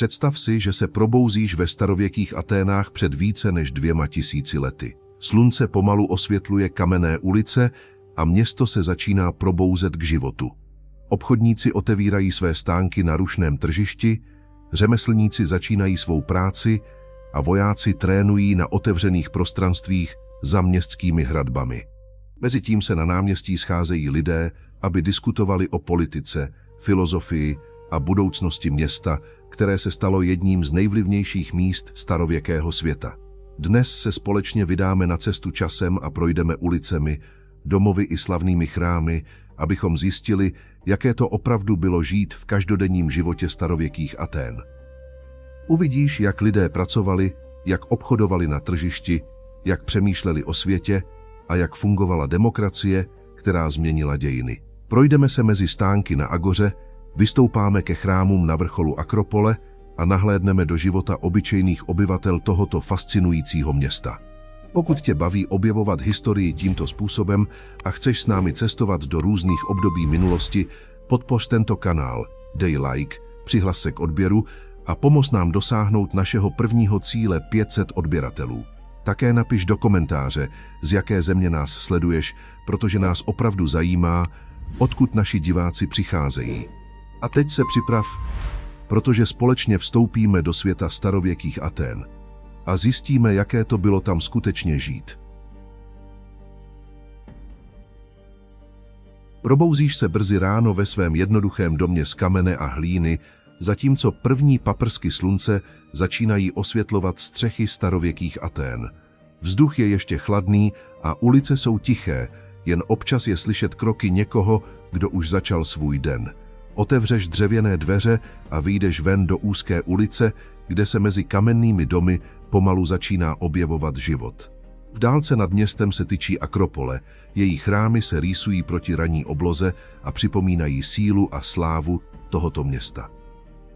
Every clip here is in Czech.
Představ si, že se probouzíš ve starověkých Aténách před více než 2000 lety. Slunce pomalu osvětluje kamenné ulice a město se začíná probouzet k životu. Obchodníci otevírají své stánky na rušném tržišti, řemeslníci začínají svou práci a vojáci trénují na otevřených prostranstvích za městskými hradbami. Mezitím se na náměstí scházejí lidé, aby diskutovali o politice, filozofii a budoucnosti města, které se stalo jedním z nejvlivnějších míst starověkého světa. Dnes se společně vydáme na cestu časem a projdeme ulicemi, domovy i slavnými chrámy, abychom zjistili, jaké to opravdu bylo žít v každodenním životě starověkých Atén. Uvidíš, jak lidé pracovali, jak obchodovali na tržišti, jak přemýšleli o světě a jak fungovala demokracie, která změnila dějiny. Projdeme se mezi stánky na agoře, vystoupáme ke chrámům na vrcholu Akropole a nahlédneme do života obyčejných obyvatel tohoto fascinujícího města. Pokud tě baví objevovat historii tímto způsobem a chceš s námi cestovat do různých období minulosti, podpoř tento kanál, dej like, přihlas se k odběru a pomoz nám dosáhnout našeho prvního cíle 500 odběratelů. Také napiš do komentáře, z jaké země nás sleduješ, protože nás opravdu zajímá, odkud naši diváci přicházejí. A teď se připrav, protože společně vstoupíme do světa starověkých Atén a zjistíme, jaké to bylo tam skutečně žít. Probouzíš se brzy ráno ve svém jednoduchém domě z kamene a hlíny, zatímco první paprsky slunce začínají osvětlovat střechy starověkých Atén. Vzduch je ještě chladný a ulice jsou tiché, jen občas je slyšet kroky někoho, kdo už začal svůj den. Otevřeš dřevěné dveře a vyjdeš ven do úzké ulice, kde se mezi kamennými domy pomalu začíná objevovat život. V dálce nad městem se tyčí Akropole, její chrámy se rýsují proti ranní obloze a připomínají sílu a slávu tohoto města.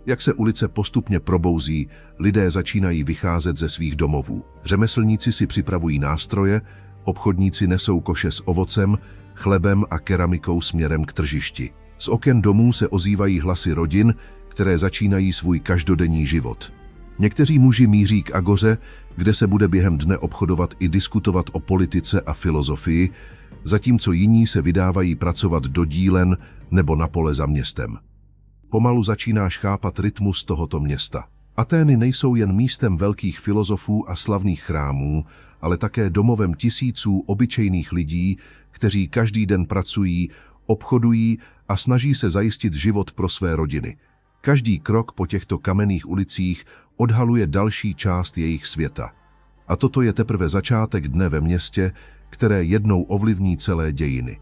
Jak se ulice postupně probouzí, lidé začínají vycházet ze svých domovů. Řemeslníci si připravují nástroje, obchodníci nesou koše s ovocem, chlebem a keramikou směrem k tržišti. Z oken domů se ozývají hlasy rodin, které začínají svůj každodenní život. Někteří muži míří k agoře, kde se bude během dne obchodovat i diskutovat o politice a filozofii, zatímco jiní se vydávají pracovat do dílen nebo na pole za městem. Pomalu začínáš chápat rytmus tohoto města. Atény nejsou jen místem velkých filozofů a slavných chrámů, ale také domovem tisíců obyčejných lidí, kteří každý den pracují, obchodují a snaží se zajistit život pro své rodiny. Každý krok po těchto kamenných ulicích odhaluje další část jejich světa. A toto je teprve začátek dne ve městě, které jednou ovlivní celé dějiny.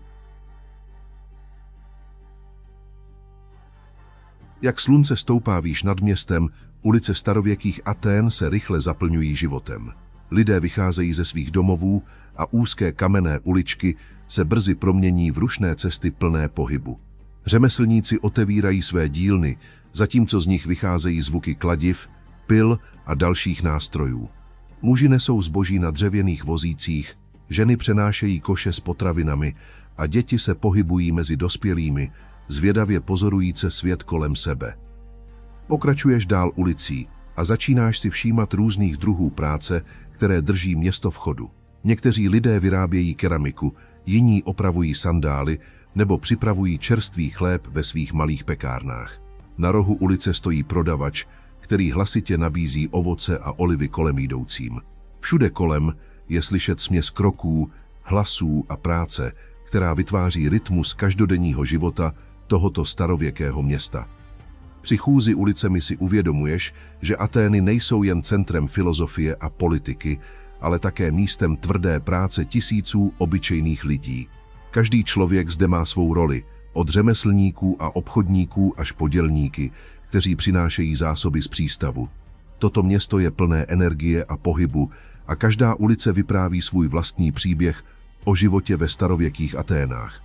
Jak slunce stoupá výš nad městem, ulice starověkých Atén se rychle zaplňují životem. Lidé vycházejí ze svých domovů a úzké kamenné uličky se brzy promění v rušné cesty plné pohybu. Řemeslníci otevírají své dílny, zatímco z nich vycházejí zvuky kladiv, pil a dalších nástrojů. Muži nesou zboží na dřevěných vozících, ženy přenášejí koše s potravinami a děti se pohybují mezi dospělými, zvědavě pozorujíce svět kolem sebe. Pokračuješ dál ulicí a začínáš si všímat různých druhů práce, které drží město v chodu. Někteří lidé vyrábějí keramiku, jiní opravují sandály nebo připravují čerstvý chléb ve svých malých pekárnách. Na rohu ulice stojí prodavač, který hlasitě nabízí ovoce a olivy kolem jdoucím. Všude kolem je slyšet směs kroků, hlasů a práce, která vytváří rytmus každodenního života tohoto starověkého města. Při chůzi ulicemi si uvědomuješ, že Atény nejsou jen centrem filozofie a politiky, ale také místem tvrdé práce tisíců obyčejných lidí. Každý člověk zde má svou roli, od řemeslníků a obchodníků až po dělníky, kteří přinášejí zásoby z přístavu. Toto město je plné energie a pohybu a každá ulice vypráví svůj vlastní příběh o životě ve starověkých Aténách.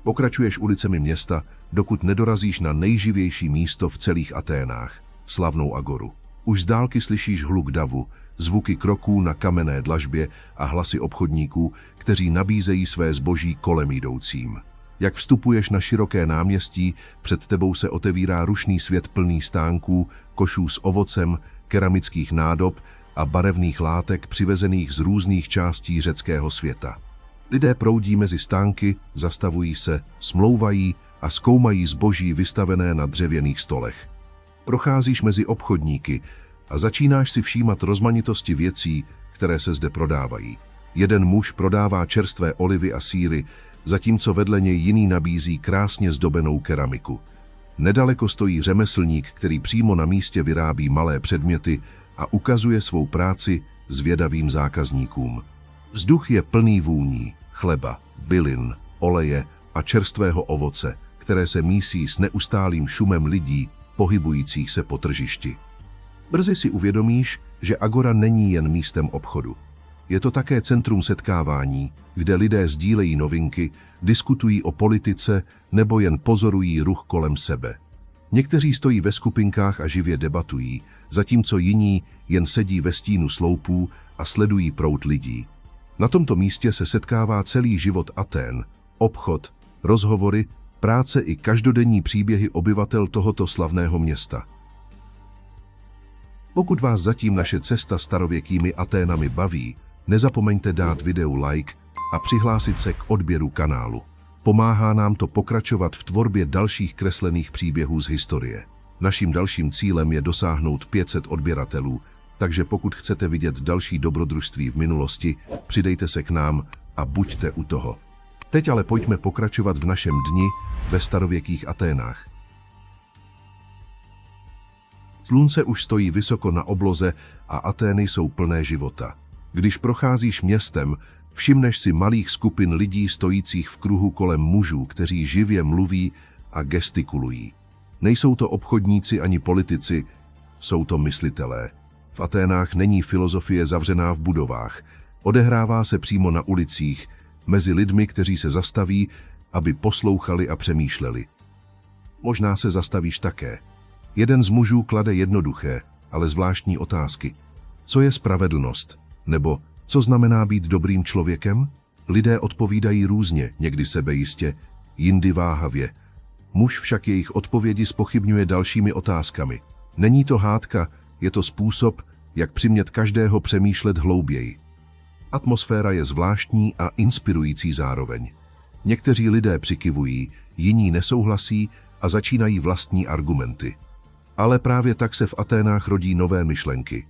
Pokračuješ ulicemi města, dokud nedorazíš na nejživější místo v celých Aténách, slavnou agoru. Už z dálky slyšíš hluk davu, zvuky kroků na kamenné dlažbě a hlasy obchodníků, kteří nabízejí své zboží kolem jdoucím. Jak vstupuješ na široké náměstí, před tebou se otevírá rušný svět plný stánků, košů s ovocem, keramických nádob a barevných látek přivezených z různých částí řeckého světa. Lidé proudí mezi stánky, zastavují se, smlouvají a zkoumají zboží vystavené na dřevěných stolech. Procházíš mezi obchodníky a začínáš si všímat rozmanitosti věcí, které se zde prodávají. Jeden muž prodává čerstvé olivy a sýry, zatímco vedle něj jiný nabízí krásně zdobenou keramiku. Nedaleko stojí řemeslník, který přímo na místě vyrábí malé předměty a ukazuje svou práci zvědavým zákazníkům. Vzduch je plný vůní, chleba, bylin, oleje a čerstvého ovoce, které se mísí s neustálým šumem lidí, pohybujících se po tržišti. Brzy si uvědomíš, že agora není jen místem obchodu. Je to také centrum setkávání, kde lidé sdílejí novinky, diskutují o politice nebo jen pozorují ruch kolem sebe. Někteří stojí ve skupinkách a živě debatují, zatímco jiní jen sedí ve stínu sloupů a sledují proud lidí. Na tomto místě se setkává celý život Atén, obchod, rozhovory, práce i každodenní příběhy obyvatel tohoto slavného města. Pokud vás zatím naše cesta starověkými Aténami baví, nezapomeňte dát videu like a přihlásit se k odběru kanálu. Pomáhá nám to pokračovat v tvorbě dalších kreslených příběhů z historie. Naším dalším cílem je dosáhnout 500 odběratelů, takže pokud chcete vidět další dobrodružství v minulosti, přidejte se k nám a buďte u toho. Teď ale pojďme pokračovat v našem dni ve starověkých Aténách. Slunce už stojí vysoko na obloze a Atény jsou plné života. Když procházíš městem, všimneš si malých skupin lidí stojících v kruhu kolem mužů, kteří živě mluví a gestikulují. Nejsou to obchodníci ani politici, jsou to myslitelé. V Aténách není filozofie zavřená v budovách. Odehrává se přímo na ulicích, mezi lidmi, kteří se zastaví, aby poslouchali a přemýšleli. Možná se zastavíš také. Jeden z mužů klade jednoduché, ale zvláštní otázky. Co je spravedlnost? Nebo co znamená být dobrým člověkem? Lidé odpovídají různě, někdy sebejistě, jindy váhavě. Muž však jejich odpovědi zpochybňuje dalšími otázkami. Není to hádka, je to způsob, jak přimět každého přemýšlet hlouběji. Atmosféra je zvláštní a inspirující zároveň. Někteří lidé přikyvují, jiní nesouhlasí a začínají vlastní argumenty. Ale právě tak se v Aténách rodí nové myšlenky.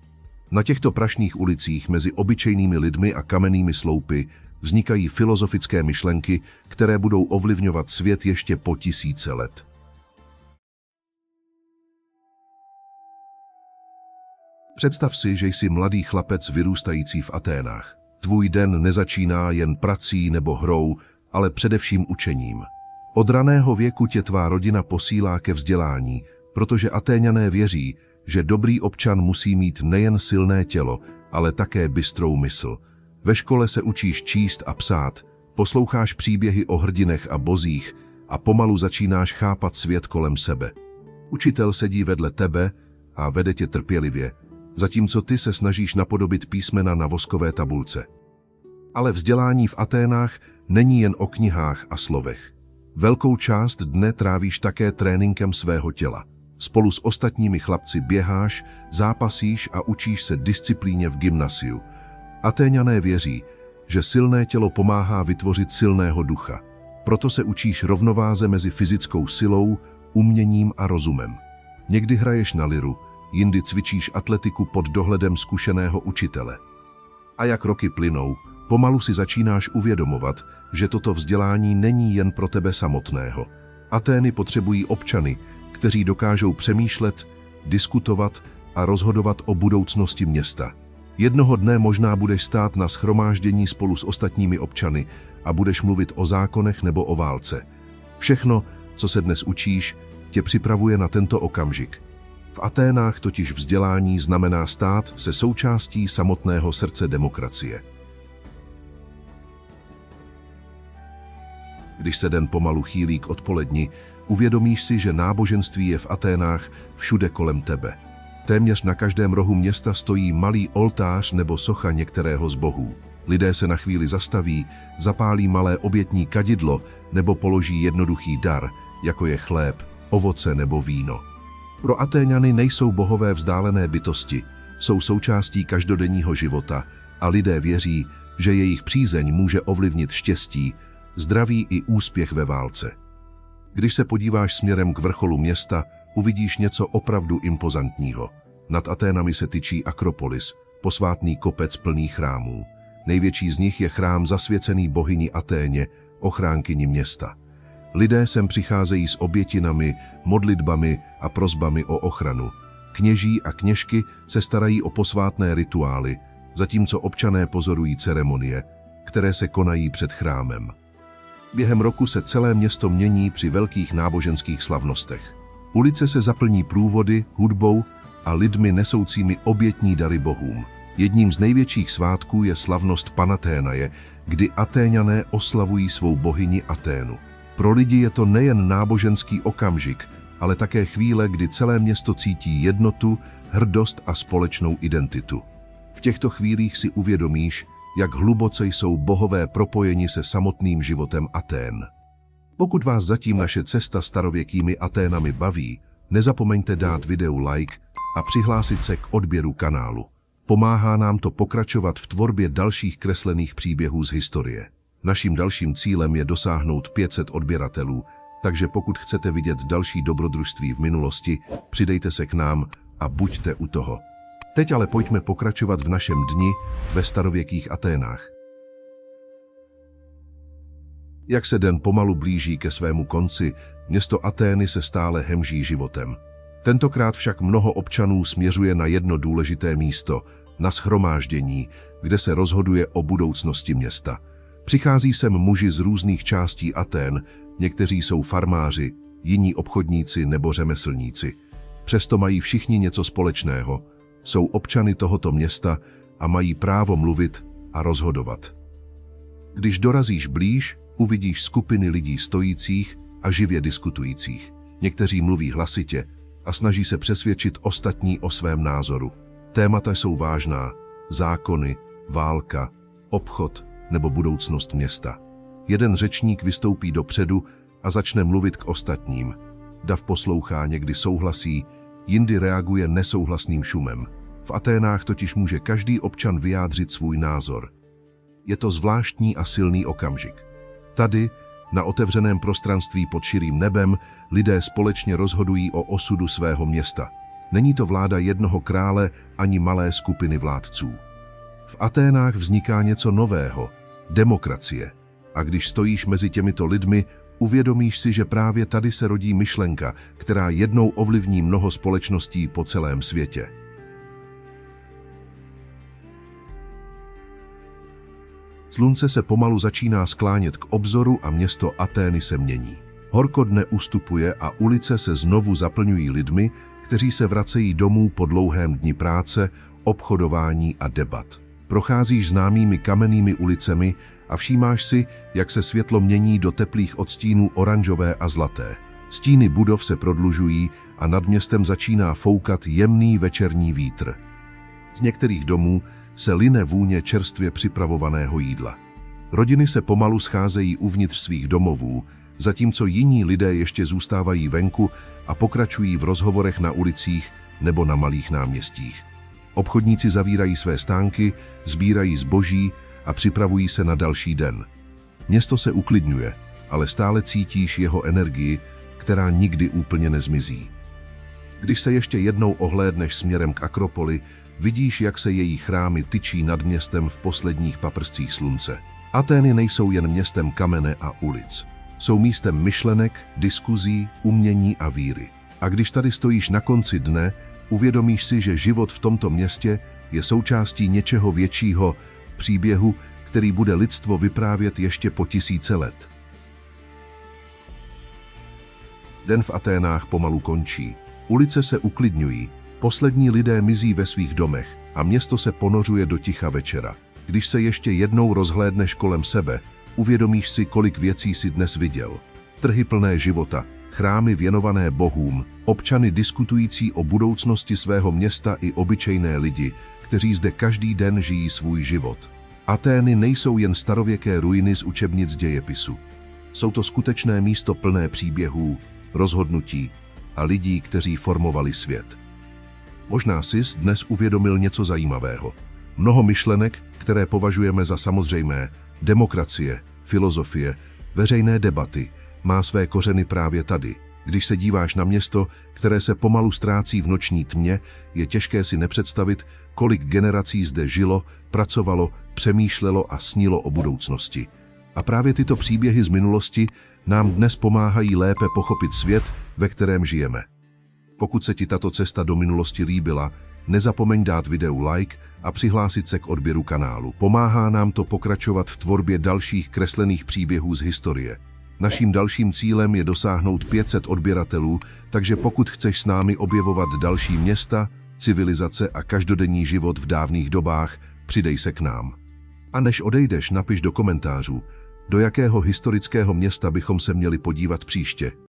Na těchto prašných ulicích mezi obyčejnými lidmi a kamennými sloupy vznikají filozofické myšlenky, které budou ovlivňovat svět ještě po tisíce let. Představ si, že jsi mladý chlapec vyrůstající v Aténách. Tvůj den nezačíná jen prací nebo hrou, ale především učením. Od raného věku tě tvá rodina posílá ke vzdělání, protože Atéňané věří, že dobrý občan musí mít nejen silné tělo, ale také bystrou mysl. Ve škole se učíš číst a psát, posloucháš příběhy o hrdinech a bozích a pomalu začínáš chápat svět kolem sebe. Učitel sedí vedle tebe a vede tě trpělivě, zatímco ty se snažíš napodobit písmena na voskové tabulce. Ale vzdělání v Aténách není jen o knihách a slovech. Velkou část dne trávíš také tréninkem svého těla. Spolu s ostatními chlapci běháš, zápasíš a učíš se disciplíně v gymnasiu. Atéňané věří, že silné tělo pomáhá vytvořit silného ducha. Proto se učíš rovnováze mezi fyzickou silou, uměním a rozumem. Někdy hraješ na liru, jindy cvičíš atletiku pod dohledem zkušeného učitele. A jak roky plynou, pomalu si začínáš uvědomovat, že toto vzdělání není jen pro tebe samotného. Atény potřebují občany, kteří dokážou přemýšlet, diskutovat a rozhodovat o budoucnosti města. Jednoho dne možná budeš stát na shromáždění spolu s ostatními občany a budeš mluvit o zákonech nebo o válce. Všechno, co se dnes učíš, tě připravuje na tento okamžik. V Aténách totiž vzdělání znamená stát se součástí samotného srdce demokracie. Když se den pomalu chýlí k odpoledni, uvědomíš si, že náboženství je v Aténách všude kolem tebe. Téměř na každém rohu města stojí malý oltář nebo socha některého z bohů. Lidé se na chvíli zastaví, zapálí malé obětní kadidlo nebo položí jednoduchý dar, jako je chléb, ovoce nebo víno. Pro Atéňany nejsou bohové vzdálené bytosti, jsou součástí každodenního života a lidé věří, že jejich přízeň může ovlivnit štěstí, zdraví i úspěch ve válce. Když se podíváš směrem k vrcholu města, uvidíš něco opravdu impozantního. Nad Aténami se tyčí Akropolis, posvátný kopec plný chrámů. Největší z nich je chrám zasvěcený bohyni Aténě, ochránkyni města. Lidé sem přicházejí s obětinami, modlitbami a prosbami o ochranu. Kněží a kněžky se starají o posvátné rituály, zatímco občané pozorují ceremonie, které se konají před chrámem. Během roku se celé město mění při velkých náboženských slavnostech. Ulice se zaplní průvody, hudbou a lidmi nesoucími obětní dary bohům. Jedním z největších svátků je slavnost Panaténaje, kdy Atéňané oslavují svou bohyni Aténu. Pro lidi je to nejen náboženský okamžik, ale také chvíle, kdy celé město cítí jednotu, hrdost a společnou identitu. V těchto chvílích si uvědomíš, jak hluboce jsou bohové propojeni se samotným životem Atén. Pokud vás zatím naše cesta starověkými Aténami baví, nezapomeňte dát videu like a přihlásit se k odběru kanálu. Pomáhá nám to pokračovat v tvorbě dalších kreslených příběhů z historie. Naším dalším cílem je dosáhnout 500 odběratelů, takže pokud chcete vidět další dobrodružství v minulosti, přidejte se k nám a buďte u toho. Teď ale pojďme pokračovat v našem dni ve starověkých Aténách. Jak se den pomalu blíží ke svému konci, město Atény se stále hemží životem. Tentokrát však mnoho občanů směřuje na jedno důležité místo, na shromáždění, kde se rozhoduje o budoucnosti města. Přichází sem muži z různých částí Atén, někteří jsou farmáři, jiní obchodníci nebo řemeslníci. Přesto mají všichni něco společného. Jsou občany tohoto města a mají právo mluvit a rozhodovat. Když dorazíš blíž, uvidíš skupiny lidí stojících a živě diskutujících. Někteří mluví hlasitě a snaží se přesvědčit ostatní o svém názoru. Témata jsou vážná: zákony, válka, obchod nebo budoucnost města. Jeden řečník vystoupí dopředu a začne mluvit k ostatním. Dav poslouchá, někdy souhlasí, jindy reaguje nesouhlasným šumem. V Aténách totiž může každý občan vyjádřit svůj názor. Je to zvláštní a silný okamžik. Tady, na otevřeném prostranství pod širým nebem, lidé společně rozhodují o osudu svého města. Není to vláda jednoho krále ani malé skupiny vládců. V Aténách vzniká něco nového – demokracie. A když stojíš mezi těmito lidmi, uvědomíš si, že právě tady se rodí myšlenka, která jednou ovlivní mnoho společností po celém světě. Slunce se pomalu začíná sklánět k obzoru a město Atény se mění. Horko dne ustupuje a ulice se znovu zaplňují lidmi, kteří se vracejí domů po dlouhém dni práce, obchodování a debat. Procházíš známými kamennými ulicemi a všímáš si, jak se světlo mění do teplých odstínů oranžové a zlaté. Stíny budov se prodlužují a nad městem začíná foukat jemný večerní vítr. Z některých domů se line vůně čerstvě připravovaného jídla. Rodiny se pomalu scházejí uvnitř svých domovů, zatímco jiní lidé ještě zůstávají venku a pokračují v rozhovorech na ulicích nebo na malých náměstích. Obchodníci zavírají své stánky, sbírají zboží a připravují se na další den. Město se uklidňuje, ale stále cítíš jeho energii, která nikdy úplně nezmizí. Když se ještě jednou ohlédneš směrem k Akropoli, vidíš, jak se její chrámy tyčí nad městem v posledních paprscích slunce. Atény nejsou jen městem kamene a ulic. Jsou místem myšlenek, diskuzí, umění a víry. A když tady stojíš na konci dne, uvědomíš si, že život v tomto městě je součástí něčeho většího, příběhu, který bude lidstvo vyprávět ještě po tisíce let. Den v Aténách pomalu končí. Ulice se uklidňují, poslední lidé mizí ve svých domech a město se ponořuje do ticha večera. Když se ještě jednou rozhlédneš kolem sebe, uvědomíš si, kolik věcí si dnes viděl. Trhy plné života, chrámy věnované bohům, občany diskutující o budoucnosti svého města i obyčejné lidi, kteří zde každý den žijí svůj život. Atény nejsou jen starověké ruiny z učebnic dějepisu. Jsou to skutečné místo plné příběhů, rozhodnutí a lidí, kteří formovali svět. Možná sis dnes uvědomil něco zajímavého. Mnoho myšlenek, které považujeme za samozřejmé, demokracie, filozofie, veřejné debaty, má své kořeny právě tady. Když se díváš na město, které se pomalu ztrácí v noční tmě, je těžké si nepředstavit, kolik generací zde žilo, pracovalo, přemýšlelo a snilo o budoucnosti. A právě tyto příběhy z minulosti nám dnes pomáhají lépe pochopit svět, ve kterém žijeme. Pokud se ti tato cesta do minulosti líbila, nezapomeň dát videu like a přihlásit se k odběru kanálu. Pomáhá nám to pokračovat v tvorbě dalších kreslených příběhů z historie. Naším dalším cílem je dosáhnout 500 odběratelů, takže pokud chceš s námi objevovat další města, civilizace a každodenní život v dávných dobách, přidej se k nám. A než odejdeš, napiš do komentářů, do jakého historického města bychom se měli podívat příště.